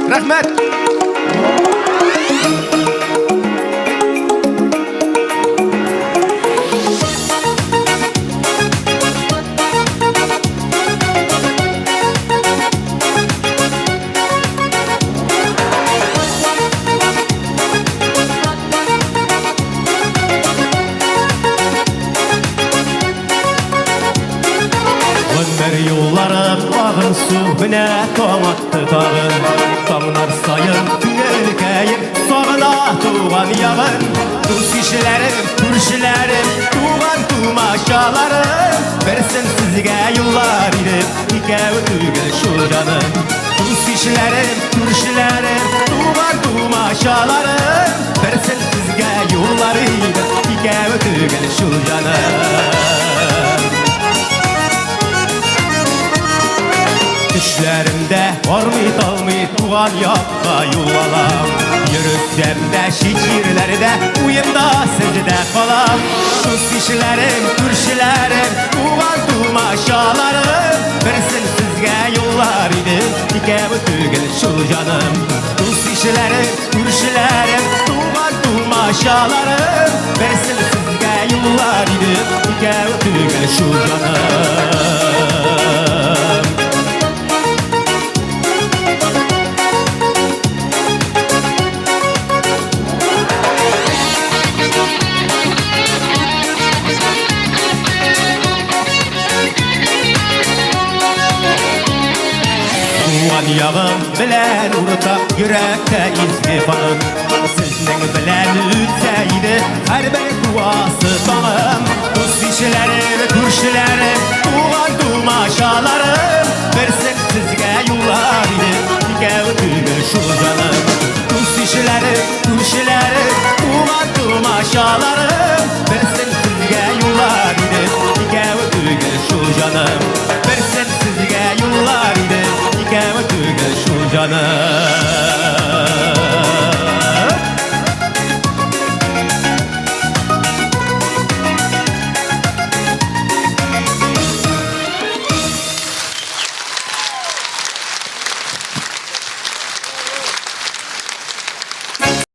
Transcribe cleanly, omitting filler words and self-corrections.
Rahmet. Yollarım bağın su bine tomattı dağın Damlar sayın tünelkeyim Sağına tuğan yağın Rus işlerim, Türkçilerim Tuğan tumaşalarım Versin sizge yıllar idip İkev tügül şu canım Rus işlerim, Türkçilerim Tuğan tumaşalarım Versin sizge yıllar idip İkev tügül şu canım Düşlerimde hormit almit tuğan yakka yuvalam Yürüdemde şiirlerde uyumda secde kalam Rus işlerim, Türkçilerim, tuğan tumaşalarım Versin sizge yollar idi, ikevi tügül şu canım Rus işlerim, Türkçilerim, tuğan tumaşalarım Versin sizge yollar idi, ikevi tügül şu canım Yağım bilen unutak yürekte izdifanım Sizning bilen ütseydi her bir duası tanım Rus işlerim, Türkçilerim, tuğan tumaşalarım Versin sizge yollar idi, ikev tügül şu canım Rus işlerim, Türkçilerim, tuğan tumaşalarım Versin sizge yollar idi, ikev tügül şu canım Versin sizge yollar idi, ikev tügül şu canım